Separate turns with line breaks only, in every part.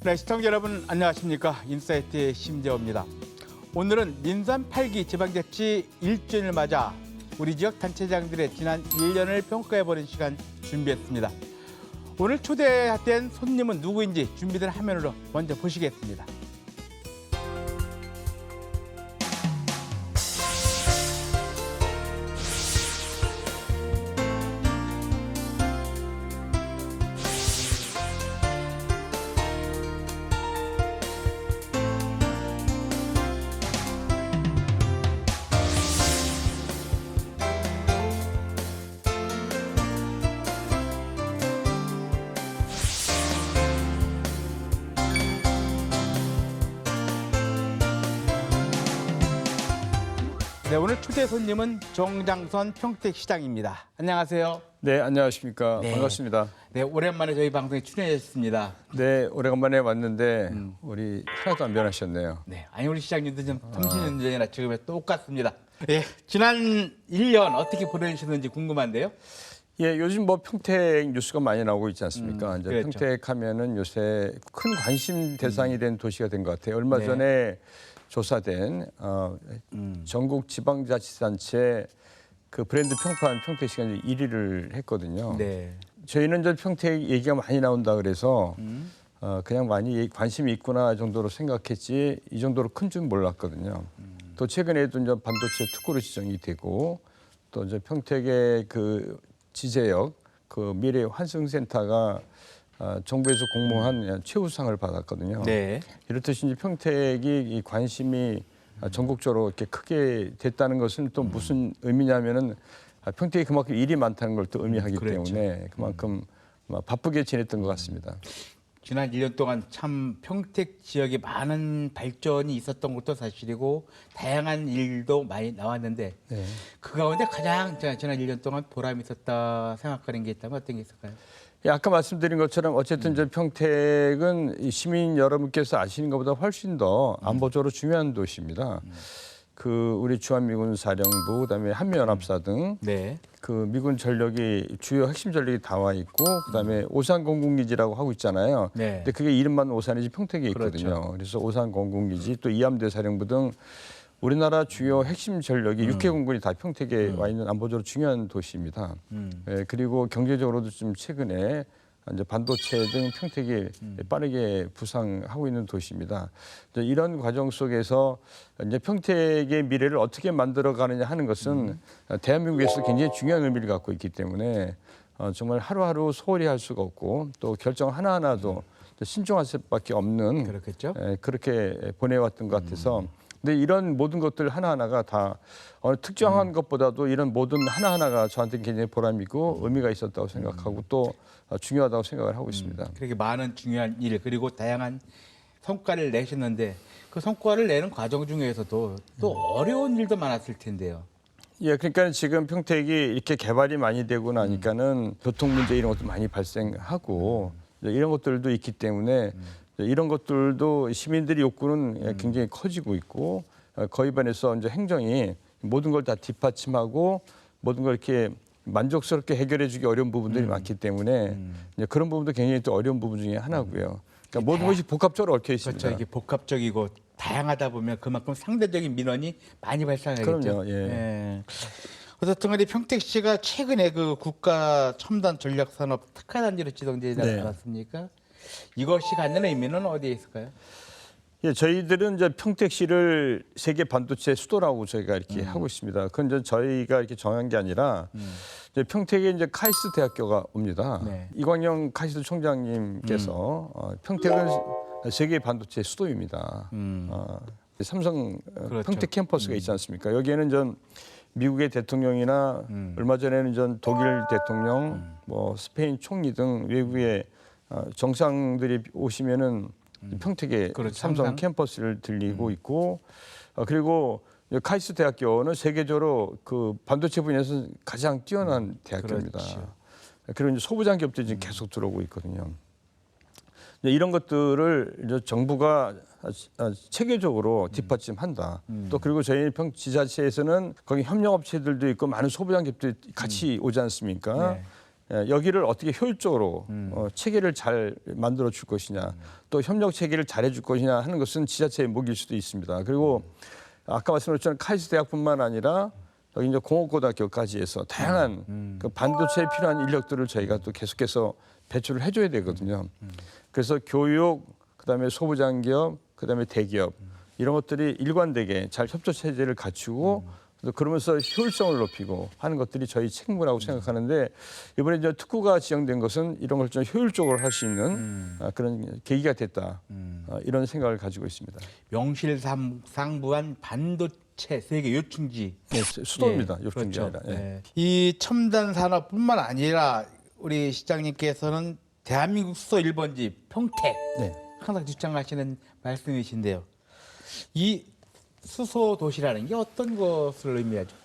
네, 시청자 여러분 안녕하십니까? 인사이트의 심재호입니다. 오늘은 민선 8기 지방자치 1주년을 맞아 우리 지역 단체장들의 지난 1년을 평가해보는 시간 준비했습니다. 오늘 초대된 손님은 누구인지 준비된 화면으로 먼저 보시겠습니다. 네, 오늘 초대 손님은 정장선 평택시장입니다. 안녕하세요.
네, 안녕하십니까.
네.
반갑습니다.
네, 오랜만에 저희 방송에 출연하셨습니다.
네, 오래간만에 왔는데 우리 하나도 안 변하셨네요.
네, 아니 우리 시장님도 좀 30년 전이나 지금에 똑같습니다. 예, 지난 1년 어떻게 보내셨는지 궁금한데요.
예, 요즘 뭐 평택 뉴스가 많이 나오고 있지 않습니까? 이제
그렇죠.
평택 하면은 요새 큰 관심 대상이 된 도시가 된 것 같아요. 얼마
네.
전에 조사된 전국 지방자치단체 그 브랜드 평판 평택시가 1위를 했거든요.
네.
저희는 저 평택 얘기가 많이 나온다 그래서 그냥 많이 관심이 있구나 정도로 생각했지 이 정도로 큰 줄 몰랐거든요. 또 최근에도 이제 반도체 특구로 지정이 되고 또 이제 평택의 그 지제역 그 미래 환승센터가 정부에서 공모한 최우수상을 받았거든요.
네.
이렇듯이 이제 평택이 이 관심이 전국적으로 이렇게 크게 됐다는 것은 또 무슨 의미냐면은 평택이 그만큼 일이 많다는 걸 또 의미하기
그렇죠.
때문에 그만큼 바쁘게 지냈던 것 같습니다.
지난 1년 동안 참 평택 지역에 많은 발전이 있었던 것도 사실이고 다양한 일도 많이 나왔는데
네.
그 가운데 가장 제가 지난 1년 동안 보람이 있었다 생각하는 게 있다면 어떤 게 있을까요?
예, 아까 말씀드린 것처럼 어쨌든 저 평택은 이 시민 여러분께서 아시는 것보다 훨씬 더 안보적으로 중요한 도시입니다. 그 우리 주한미군 사령부 그다음에 한미연합사 등
네.
그 미군 전력이 주요 핵심 전력이 다 와 있고 그다음에 오산 공군기지라고 하고 있잖아요.
네.
근데 그게 이름만 오산이지 평택에 있거든요.
그렇죠.
그래서 오산 공군기지 또 이함대 사령부 등 우리나라 주요 핵심 전력이 육해공군이 다 평택에 와 있는 안보적으로 중요한 도시입니다. 예, 그리고 경제적으로도 좀 최근에 이제 반도체 등 평택이 빠르게 부상하고 있는 도시입니다. 이제 이런 과정 속에서 이제 평택의 미래를 어떻게 만들어가느냐 하는 것은 대한민국에서 굉장히 중요한 의미를 갖고 있기 때문에 정말 하루하루 소홀히 할 수가 없고 또 결정 하나하나도 신중할 수밖에 없는
그렇겠죠.
그렇게 보내왔던 것 같아서 근데 이런 모든 것들 하나하나가 다 어느 특정한 것보다도 이런 모든 하나하나가 저한테 굉장히 보람이고 의미가 있었다고 생각하고 또 중요하다고 생각을 하고 있습니다.
그렇게 많은 중요한 일 그리고 다양한 성과를 내셨는데 그 성과를 내는 과정 중에서도 또 어려운 일도 많았을 텐데요.
예, 그러니까 지금 평택이 이렇게 개발이 많이 되고 나니까는 교통 문제 이런 것도 많이 발생하고 이런 것들도 있기 때문에 이런 것들도 시민들의 욕구는 굉장히 커지고 있고 거기에 반해서 이제 행정이 모든 걸 다 뒷받침하고 모든 걸 이렇게 만족스럽게 해결해주기 어려운 부분들이 많기 때문에 이제 그런 부분도 굉장히 또 어려운 부분 중에 하나고요. 그러니까 모든 것이 복합적으로 얽혀 있습니다.
그렇죠. 이게 복합적이고 다양하다 보면 그만큼 상대적인 민원이 많이 발생하겠죠.
그럼요. 예.
예. 어쨌든 간에 평택시가 최근에 그 국가 첨단 전략산업 특화단지로 지정되지
네.
않았습니까? 이것이 갖는 의미는 어디에 있을까요?
예, 저희들은 이제 평택시를 세계 반도체 수도라고 저희가 이렇게 하고 있습니다. 그건 이제 저희가 이렇게 정한 게 아니라 이제 평택에 이제 카이스트 대학교가 옵니다.
네.
이광영 카이스트 총장님께서 평택은 세계 반도체 수도입니다. 삼성
그렇죠.
평택 캠퍼스가 있지 않습니까? 여기에는 전 미국의 대통령이나 얼마 전에는 전 독일 대통령, 뭐 스페인 총리 등 외국의 정상들이 오시면은 평택에
그렇죠.
삼성
항상.
캠퍼스를 들리고 있고 그리고 카이스트 대학교는 세계적으로 그 반도체 분야에서 가장 뛰어난 대학교입니다.
그렇죠.
그리고 이제 소부장 기업들이 지금 계속 들어오고 있거든요. 이제 이런 것들을 이제 정부가 체계적으로 뒷받침한다. 또 그리고 저희 지자체에서는 거기 협력업체들도 있고 많은 소비자기업도 같이 오지 않습니까?
네.
여기를 어떻게 효율적으로 체계를 잘 만들어 줄 것이냐, 또 협력 체계를 잘해 줄 것이냐 하는 것은 지자체의 몫일 수도 있습니다. 그리고 아까 말씀드렸던 카이스트 대학뿐만 아니라 여기 이제 공업고등학교까지 해서 다양한 그 반도체에 필요한 인력들을 저희가 또 계속해서 배출을 해줘야 되거든요. 그래서 교육, 그다음에 소부장기업, 그다음에 대기업 이런 것들이 일관되게 잘 협조 체제를 갖추고 그러면서 효율성을 높이고 하는 것들이 저희 책무라고 생각하는데 이번에 이제 특구가 지정된 것은 이런 걸 좀 효율적으로 할 수 있는 그런 계기가 됐다. 이런 생각을 가지고 있습니다.
명실상부한 반도체 세계 요충지.
네, 수도입니다.
예,
요충지
그렇죠.
아니라. 예.
예. 이 첨단 산업뿐만 아니라 우리 시장님께서는 대한민국 수소 1번지 평택
네.
항상 주장하시는 말씀이신데요. 이 수소 도시라는 게 어떤 것을 의미하죠?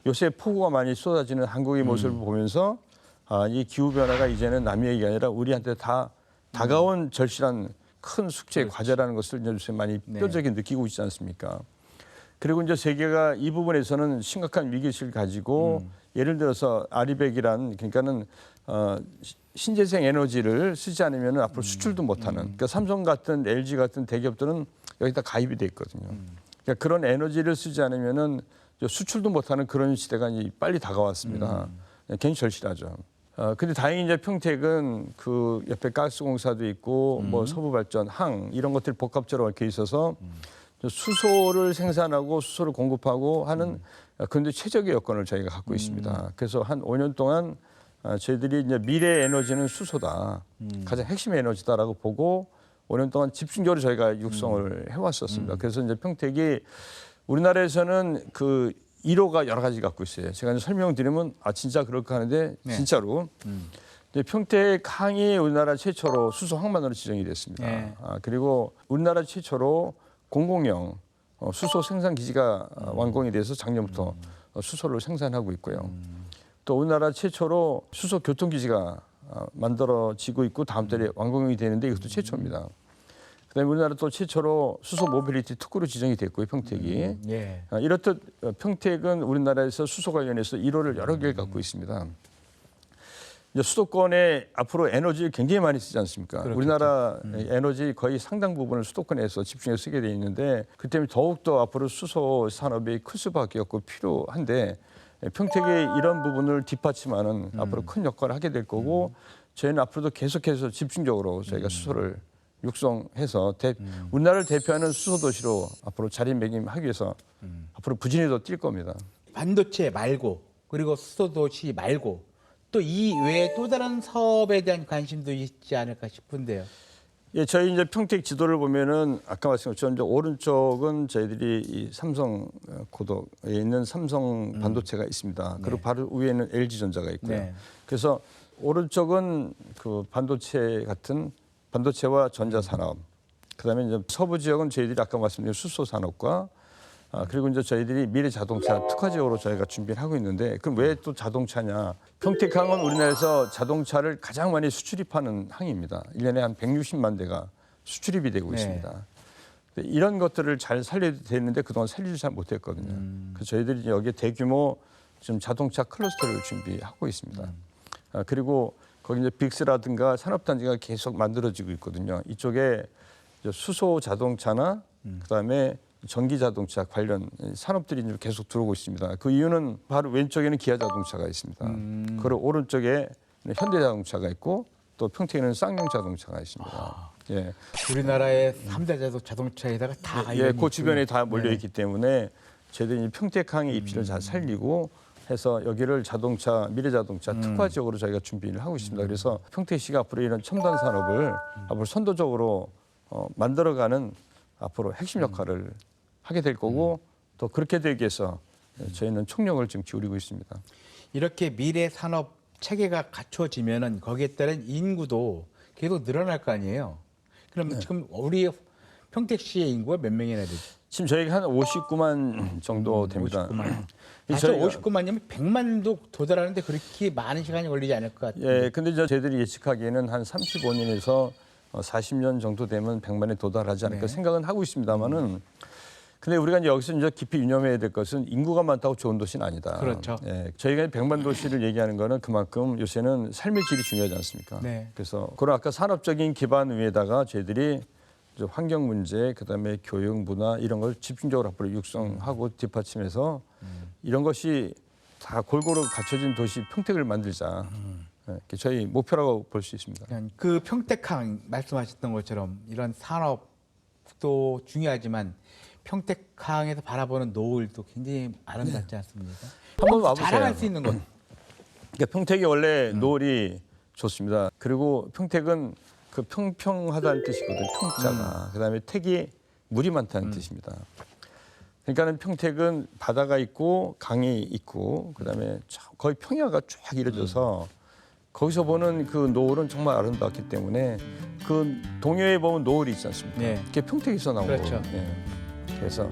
요새 폭우가 많이 쏟아지는 한국의 모습을 보면서 이 기후 변화가 이제는 남의 얘기가 아니라 우리한테 다 다가온 절실한 큰 숙제 과제라는 것을 이제 요새 많이 뼈저리게 느끼고 있지 않습니까? 그리고 이제 세계가 이 부분에서는 심각한 위기의식을 가지고 예를 들어서 아리백이란 그러니까는 신재생 에너지를 쓰지 않으면 앞으로 수출도 못하는 그러니까 삼성 같은 LG 같은 대기업들은 여기다 가입이 돼 있거든요. 그러니까 그런 에너지를 쓰지 않으면은 수출도 못하는 그런 시대가 이제 빨리 다가왔습니다. 굉장히 절실하죠. 근데 다행히 이제 평택은 그 옆에 가스공사도 있고 뭐 서부발전, 항 이런 것들이 복합적으로 얽혀 있어서 수소를 생산하고 수소를 공급하고 하는 그런데 최적의 여건을 저희가 갖고 있습니다. 그래서 한 5년 동안 저희들이 이제 미래 에너지는 수소다, 가장 핵심 에너지다라고 보고 5년 동안 집중적으로 저희가 육성을 해왔었습니다. 그래서 이제 평택이 우리나라에서는 그 1호가 여러 가지 갖고 있어요. 제가 이제 설명드리면 진짜 그럴까 하는데 진짜로 이제 평택 항이 우리나라 최초로 수소 항만으로 지정이 됐습니다.
네.
그리고 우리나라 최초로 공공용 수소 생산 기지가 완공이 돼서 작년부터 수소를 생산하고 있고요. 또 우리나라 최초로 수소 교통기지가 만들어지고 있고 다음 달에 완공이 되는데 이것도 최초입니다. 그다음에 우리나라 또 최초로 수소 모빌리티 특구로 지정이 됐고요, 평택이.
예.
이렇듯 평택은 우리나라에서 수소 관련해서 1호를 여러 개를 갖고 있습니다. 이제 수도권에 앞으로 에너지를 굉장히 많이 쓰지 않습니까?
그렇겠죠.
우리나라 에너지 거의 상당 부분을 수도권에서 집중해서 쓰게 돼 있는데 그 때문에 더욱더 앞으로 수소 산업이 클 수밖에 없고 필요한데 평택이 이런 부분을 뒷받침하는 앞으로 큰 역할을 하게 될 거고 저희는 앞으로도 계속해서 집중적으로 저희가 수소를 육성해서 우리나라를 대표하는 수소 도시로 앞으로 자리매김하기 위해서 앞으로 부진히 더 뛸 겁니다.
반도체 말고 그리고 수소 도시 말고 또 이 외에 또 다른 사업에 대한 관심도 있지 않을까 싶은데요.
예, 저희 이제 평택 지도를 보면은 아까 말씀드린 것처럼 이제 오른쪽은 저희들이 이 삼성 고덕에 있는 삼성 반도체가 있습니다. 그리고 바로 위에는 LG전자가 있고요.
네.
그래서 오른쪽은 그 반도체 같은 반도체와 전자산업, 그다음에 이제 서부 지역은 저희들이 아까 말씀드린 수소 산업과 그리고 이제 저희들이 미래 자동차 특화 지역으로 저희가 준비를 하고 있는데 그럼 왜 또 자동차냐? 평택항은 우리나라에서 자동차를 가장 많이 수출입하는 항입니다. 1년에 한 160만 대가 수출입이 되고 있습니다. 이런 것들을 잘 살려야 되는데 그동안 살리지 잘 못했거든요. 그래서 저희들이 여기에 대규모 지금 자동차 클러스터를 준비하고 있습니다. 그리고 거기 이제 빅스라든가 산업단지가 계속 만들어지고 있거든요. 이쪽에 수소 자동차나 그다음에 전기 자동차 관련 산업들이 계속 들어오고 있습니다. 그 이유는 바로 왼쪽에는 기아 자동차가 있습니다. 그리고 오른쪽에 현대자동차가 있고 또 평택에는 쌍용 자동차가 있습니다. 예.
우리나라의 3대 자동차에다가 다
예, 그 주변에 다 몰려 있기 때문에 저희들이 평택항의 입지를 잘 살리고 해서 여기를 자동차, 미래 자동차 특화 지역으로 저희가 준비를 하고 있습니다. 그래서 평택시가 앞으로 이런 첨단 산업을 앞으로 선도적으로 만들어가는 앞으로 핵심 역할을 하게 될 거고 또 그렇게 되기 위해서 저희는 총력을 지금 기울이고 있습니다.
이렇게 미래 산업 체계가 갖춰지면은 거기에 따른 인구도 계속 늘어날 거 아니에요. 그럼 지금 우리 평택시의 인구가 몇 명이나 되죠?
지금 저희가 한 59만 정도 됩니다.
59만.
이
사실
저희가-
59만이면 100만도 도달하는데 그렇게 많은 시간이 걸리지 않을 것 같아요.
예, 근데 저희들이 예측하기에는 한 35년에서 40년 정도 되면 100만에 도달하지 않을까
네.
생각은 하고 있습니다만은 근데 우리가 이제 여기서 이제 깊이 유념해야 될 것은 인구가 많다고 좋은 도시는 아니다.
그렇죠.
예, 저희가 100만 도시를 얘기하는 거는 그만큼 요새는 삶의 질이 중요하지 않습니까?
네.
그래서 그런 아까 산업적인 기반 위에다가 저희들이 이제 환경 문제, 그다음에 교육, 문화 이런 걸 집중적으로 앞으로 육성하고 뒷받침해서 이런 것이 다 골고루 갖춰진 도시 평택을 만들자. 예, 그게 저희 목표라고 볼 수 있습니다.
그 평택항 말씀하셨던 것처럼 이런 산업도 중요하지만 평택항에서 바라보는 노을도 굉장히 아름답지 않습니까?
한번 와보세요.
자랑할 수 있는 곳.
그러니까 평택이 원래 노을이 좋습니다. 그리고 평택은 그 평평하다는 뜻이거든요. 평자가. 그다음에 택이 물이 많다는 뜻입니다. 그러니까는 평택은 바다가 있고 강이 있고 그다음에 거의 평야가 쫙 이루어져서 거기서 보는 그 노을은 정말 아름답기 때문에 그 동해에 보면 노을이 있지 않습니까?
네.
그게 평택에서 나온
그렇죠.
거예요. 예. 그래서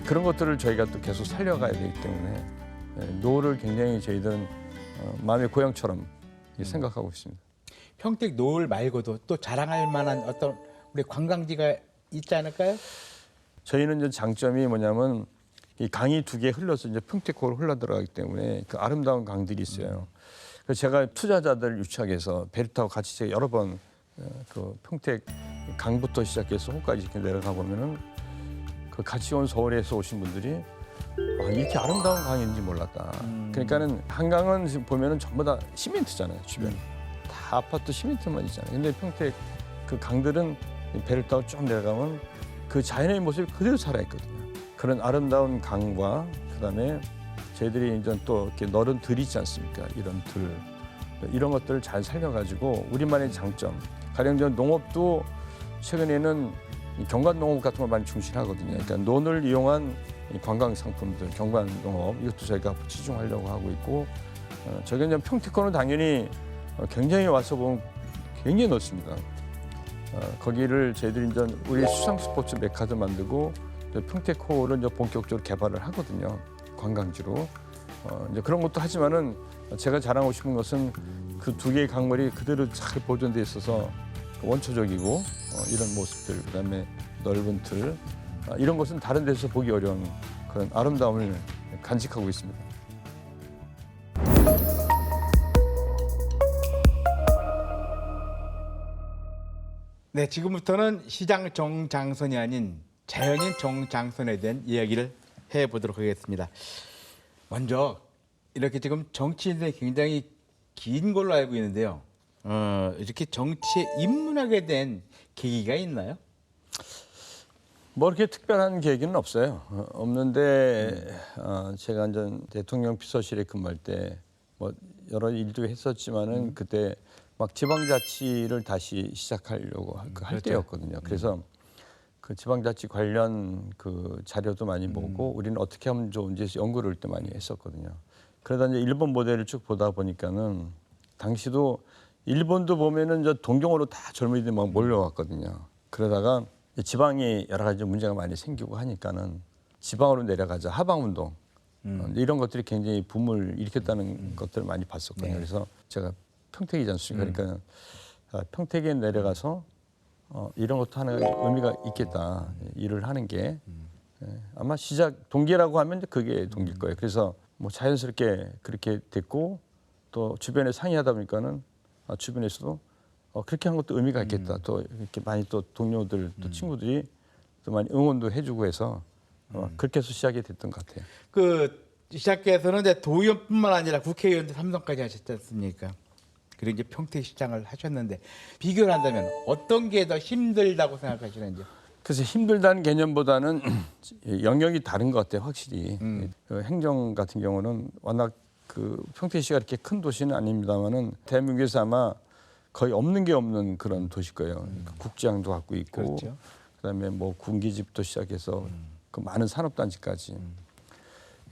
그런 것들을 저희가 또 계속 살려가야 되기 때문에 노을을 굉장히 저희들은 마음의 고향처럼 생각하고 있습니다.
평택 노을 말고도 또 자랑할 만한 어떤 우리 관광지가 있지 않을까요?
저희는 이제 장점이 뭐냐면 이 강이 두 개 흘러서 이제 평택호로 흘러 들어가기 때문에 그 아름다운 강들이 있어요. 그래서 제가 투자자들 유치하게해서 배를 타고 같이 제가 여러 번 그 평택 강부터 시작해서 호까지 이렇게 내려가 보면은 그 같이 온 서울에서 오신 분들이 이렇게 아름다운 강인지 몰랐다. 그러니까는 한강은 지금 보면은 전부 다 시멘트잖아요. 주변 다 아파트 시멘트만 있잖아요. 근데 평택 그 강들은 배를 타고 쭉 내려가면 그 자연의 모습이 그대로 살아있거든요. 그런 아름다운 강과 그다음에 저희들이 이제 또 이렇게 너른 들이 있지 않습니까? 이런 들 이런 것들을 잘 살려가지고 우리만의 장점. 가령 저 농업도 최근에는 이 경관 농업 같은 걸 많이 중시하거든요. 그러니까 논을 이용한 이 관광 상품들, 경관 농업 이것도 저희가 치중하려고 하고 있고 저기 이제 평택호는 당연히 굉장히 와서 보면 굉장히 넓습니다. 거기를 저희들이 이제 우리 수상 스포츠 메카도 만들고 평택호를 이제 본격적으로 개발을 하거든요. 관광지로 이제 그런 것도 하지만은 제가 자랑하고 싶은 것은 그 두 개의 강물이 그대로 잘 보존돼 있어서 원초적이고 이런 모습들 그다음에 넓은 틀 이런 것은 다른 데서 보기 어려운 그런 아름다움을 간직하고 있습니다.
네, 지금부터는 시장 정장선이 아닌 자연인 정장선에 대한 이야기를 해보도록 하겠습니다. 먼저 이렇게 지금 정치인들이 굉장히 긴 걸로 알고 있는데요. 이렇게 정치에 입문하게 된 계기가 있나요?
뭐 이렇게 특별한 계기는 없어요. 없는데 제가 이제 대통령 비서실에 근무할 때 뭐 여러 일도 했었지만은 그때 막 지방자치를 다시 시작하려고 할
그렇죠.
때였거든요. 그래서 그 지방자치 관련 그 자료도 많이 보고 우리는 어떻게 하면 좋은지 연구를 그때 많이 했었거든요. 그러다 이제 일본 모델을 쭉 보다 보니까는 당시도 일본도 보면은 이제 동경으로 다 젊은이들이 막 몰려왔거든요. 그러다가 지방이 여러 가지 문제가 많이 생기고 하니까는 지방으로 내려가자 하방운동 이런 것들이 굉장히 붐을 일으켰다는 것들을 많이 봤었거든요.
네.
그래서 제가 평택이지 않습니까? 그러니까 평택에 내려가서 이런 것도 하나 의미가 있겠다. 일을 하는 게 아마 시작 동기라고 하면 그게 동기일 거예요. 그래서 뭐 자연스럽게 그렇게 됐고 또 주변에 상의하다 보니까는 주변에서도 그렇게 한 것도 의미가 있겠다. 또 이렇게 많이 또 동료들 또 친구들이 또 많이 응원도 해주고 해서 그렇게 해서 시작이 됐던 것 같아요.
그 시작해서는 이제 도의원뿐만 아니라 국회의원도 3선까지 하셨지 않습니까? 그리고 이제 평택시장을 하셨는데 비교를 한다면 어떤 게 더 힘들다고 생각하시는지?
그래서 힘들다는 개념보다는 영역이 다른 것 같아요, 확실히. 그 행정 같은 경우는 워낙 그 평택시가 이렇게 큰 도시는 아닙니다만은 대한민국에서 아마 거의 없는 게 없는 그런 도시일 거예요. 국장도 갖고 있고,
그렇죠.
그다음에 뭐 군기집부터 시작해서 그 많은 산업단지까지.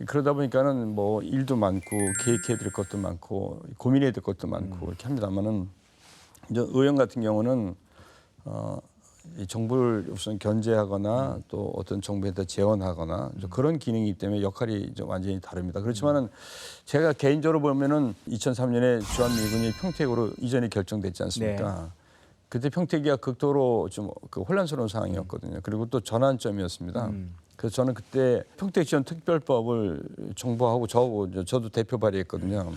그러다 보니까는 뭐 일도 많고 계획해야 될 것도 많고 고민해야 될 것도 많고 이렇게 합니다만은 이제 의원 같은 경우는 이 정부를 우선 견제하거나 또 어떤 정부에다 재원하거나 그런 기능이기 때문에 역할이 좀 완전히 다릅니다. 그렇지만은 제가 개인적으로 보면은 2003년에 주한미군이 평택으로 이전이 결정됐지 않습니까? 그때 평택이가 극도로 좀 그 혼란스러운 상황이었거든요. 그리고 또 전환점이었습니다. 그래서 저는 그때 평택지원 특별법을 정부하고 저도 대표 발의했거든요.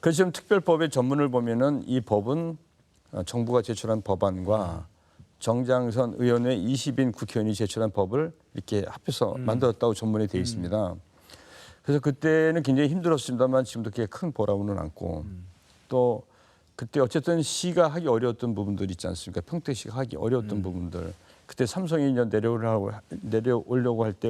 그래서 지금 특별법의 전문을 보면은 이 법은 정부가 제출한 법안과 정장선 의원회 20인 국회의원이 제출한 법을 이렇게 합해서 만들었다고 전문에 되어 있습니다. 그래서 그때는 굉장히 힘들었습니다만 지금도 그게 큰 보람은 않고 또 그때 어쨌든 시가 하기 어려웠던 부분들 있지 않습니까? 평택시가 하기 어려웠던 부분들. 그때 삼성이 내려오려고 할 때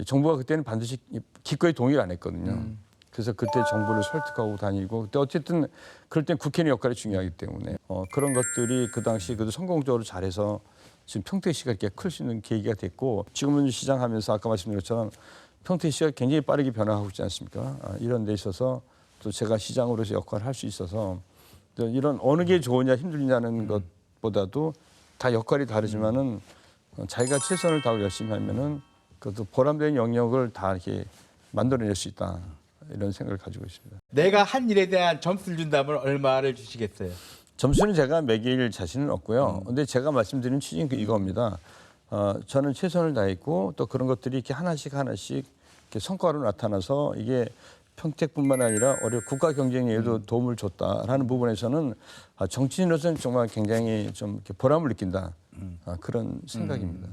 정부가 그때는 반드시 기꺼이 동의를 안 했거든요. 그래서 그때 정부를 설득하고 다니고 그때 어쨌든 그럴 땐 국회의원 역할이 중요하기 때문에 그런 것들이 그 당시 그래도 성공적으로 잘해서 지금 평택시가 이렇게 클 수 있는 계기가 됐고 지금은 시장하면서 아까 말씀드린 것처럼 평택시가 굉장히 빠르게 변화하고 있지 않습니까? 이런 데 있어서 또 제가 시장으로서 역할을 할 수 있어서 이런 어느 게 좋으냐 힘들냐는 것보다도 다 역할이 다르지만은 자기가 최선을 다하고 열심히 하면은 그것도 보람된 영역을 다 이렇게 만들어낼 수 있다 이런 생각을 가지고 있습니다.
내가 한 일에 대한 점수를 준다면 얼마를 주시겠어요?
점수는 제가 매길 자신은 없고요. 근데 제가 말씀드린 취지는 이겁니다. 저는 최선을 다했고 또 그런 것들이 이렇게 하나씩 이렇게 성과로 나타나서 이게 평택뿐만 아니라 국가 경쟁에도 도움을 줬다라는 부분에서는 정치인으로서는 정말 굉장히 좀 이렇게 보람을 느낀다. 그런 생각입니다.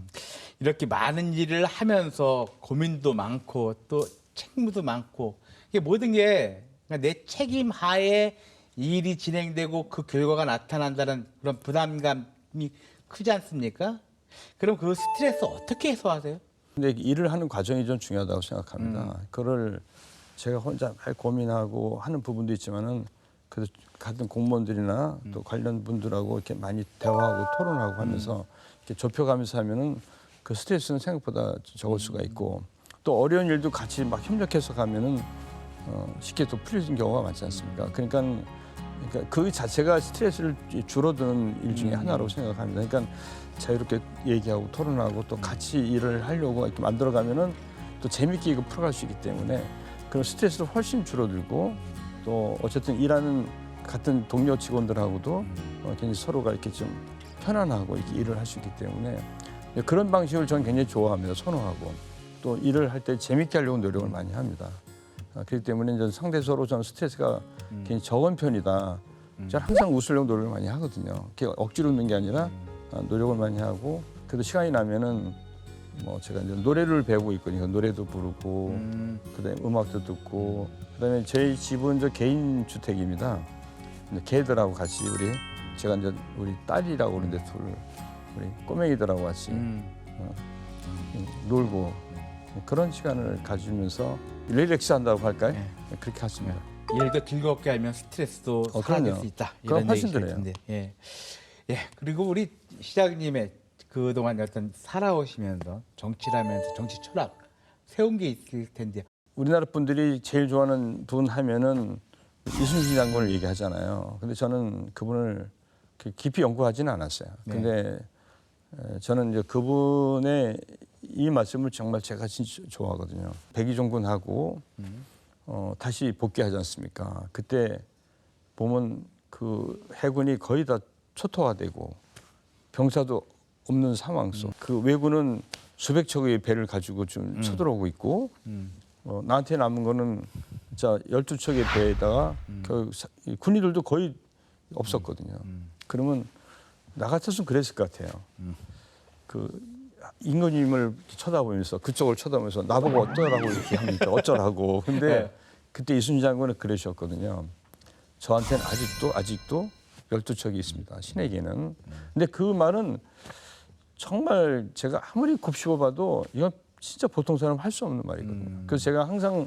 이렇게 많은 일을 하면서 고민도 많고 또 책무도 많고 이게 모든 게 내 책임 하에 이 일이 진행되고 그 결과가 나타난다는 그런 부담감이 크지 않습니까? 그럼 그 스트레스 어떻게 해소하세요?
근데 일을 하는 과정이 좀 중요하다고 생각합니다. 그걸 제가 혼자 잘 고민하고 하는 부분도 있지만은 그래도 같은 공무원들이나 또 관련 분들하고 이렇게 많이 대화하고 토론하고 하면서 이렇게 좁혀가면서 하면은 그 스트레스는 생각보다 적을 수가 있고 또 어려운 일도 같이 막 협력해서 가면은 쉽게 또 풀리는 경우가 많지 않습니까? 그러니까 그 자체가 스트레스를 줄어드는 일 중에 하나라고 생각합니다. 그러니까 자유롭게 얘기하고 토론하고 또 같이 일을 하려고 이렇게 만들어가면은 또 재밌게 이거 풀어갈 수 있기 때문에 그런 스트레스도 훨씬 줄어들고 또 어쨌든 일하는 같은 동료 직원들하고도 굉장히 서로가 이렇게 좀 편안하고 이렇게 일을 할 수 있기 때문에 그런 방식을 저는 굉장히 좋아합니다. 선호하고 또 일을 할 때 재밌게 하려고 노력을 많이 합니다. 그렇기 때문에 이제 상대적으로 저는 스트레스가 굉장히 적은 편이다. 저는 항상 웃으려고 노력을 많이 하거든요. 그게 억지로 웃는 게 아니라 노력을 많이 하고 그래도 시간이 나면은 뭐 제가 이제 노래를 배우고 있거든요. 노래도 부르고 그다음에 음악도 듣고 그다음에 저희 집은 저 개인 주택입니다. 개들하고 같이 제가 이제 우리 딸이라고 그러는데 우리 꼬맹이들하고 같이 놀고 그런 시간을 가지면서 릴렉스 한다고 할까요? 네. 그렇게 하십니다.
일도 즐겁게 하면 스트레스도 사라질
그럼요.
수 있다.
그럼
이런
훨씬
얘기실
그래요.
텐데. 예. 그리고 우리 시장님의 그동안 어떤 살아오시면서 정치를 하면서 정치 철학 세운 게 있을 텐데.
우리나라 분들이 제일 좋아하는 분 하면은 이순신 장군을 얘기하잖아요. 근데 저는 그분을 깊이 연구하지는 않았어요. 근데 저는 이제 그분의 이 말씀을 정말 제가 진짜 좋아하거든요. 백의종군하고 다시 복귀하지 않습니까? 그때 보면 그 해군이 거의 다 초토화되고 병사도 없는 상황 속 그 왜군은 수백 척의 배를 가지고 좀 쳐들어오고 있고 나한테 남은 거는 진짜 12척의 배에다가 군인들도 거의 없었거든요. 그러면 나 같았으면 그랬을 것 같아요. 그 임금님을 쳐다보면서 그쪽을 쳐다보면서 나보고 어쩌라고 이렇게 합니까? 어쩌라고. 근데 그때 이순신 장군은 그러셨거든요. 저한테는 아직도 12척이 있습니다. 신에게는. 근데 그 말은 정말 제가 아무리 곱씹어봐도 이건 진짜 보통 사람 할 수 없는 말이거든요. 그래서 제가 항상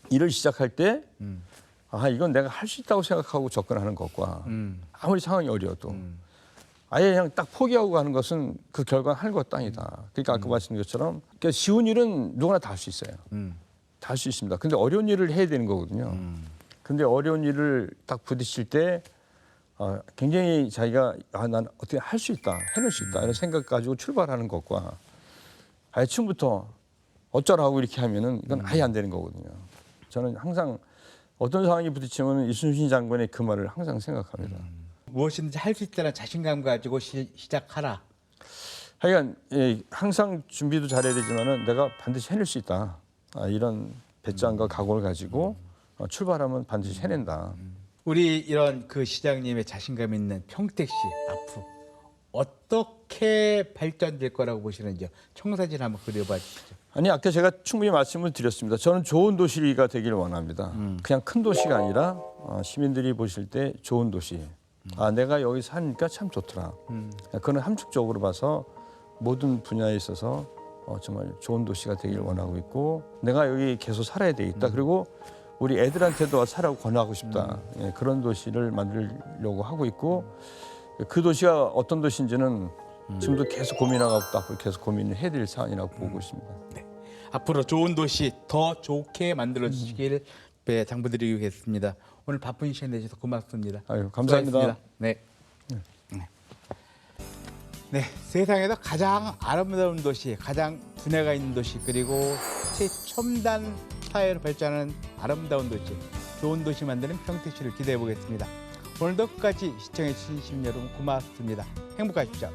일을 시작할 때 이건 내가 할 수 있다고 생각하고 접근하는 것과 아무리 상황이 어려워도 아예 그냥 딱 포기하고 가는 것은 그 결과는 하늘 것 땅이다. 그러니까 아까 말씀드린 것처럼 그러니까 쉬운 일은 누구나 다 할 수 있어요. 다 할 수 있습니다. 근데 어려운 일을 해야 되는 거거든요. 근데 어려운 일을 딱 부딪힐 때 굉장히 자기가 난 어떻게 할 수 있다, 해낼 수 있다 이런 생각 가지고 출발하는 것과 처음부터 어쩌라고 이렇게 하면은 이건 아예 안 되는 거거든요. 저는 항상 어떤 상황이 부딪히면 이순신 장군의 그 말을 항상 생각합니다.
무엇이든지 할 수 있다는 자신감 가지고 시작하라.
하여간 항상 준비도 잘해야 되지만은 내가 반드시 해낼 수 있다. 이런 배짱과 각오를 가지고 출발하면 반드시 해낸다.
우리 이런 그 시장님의 자신감 있는 평택시 앞으로 어떻게 발전될 거라고 보시는지요? 청사진 한번 그려봐 주시죠.
아니 아까 제가 충분히 말씀을 드렸습니다. 저는 좋은 도시가 되기를 원합니다. 그냥 큰 도시가 아니라 시민들이 보실 때 좋은 도시. 내가 여기 사니까 참 좋더라. 그건 함축적으로 봐서 모든 분야에 있어서 정말 좋은 도시가 되기를 원하고 있고 내가 여기 계속 살아야 되겠다. 그리고 우리 애들한테도 와서 살라고 권하고 싶다. 그런 도시를 만들려고 하고 있고 그 도시가 어떤 도시인지는 지금도 계속 고민하고 앞으로 계속 고민을 해야 될 사안이라고 보고 있습니다.
네. 앞으로 좋은 도시 더 좋게 만들어 주시길 당부드리겠습니다. 오늘 바쁜 시간 내주셔서 고맙습니다.
아유, 감사합니다.
수고하셨습니다. 네. 네, 세상에서 가장 아름다운 도시, 가장 분야가 있는 도시, 그리고 최첨단 사회로 발전하는 아름다운 도시, 좋은 도시 만드는 평택시를 기대해 보겠습니다. 오늘도 끝까지 시청해 주신 시민 여러분 고맙습니다. 행복하십시오.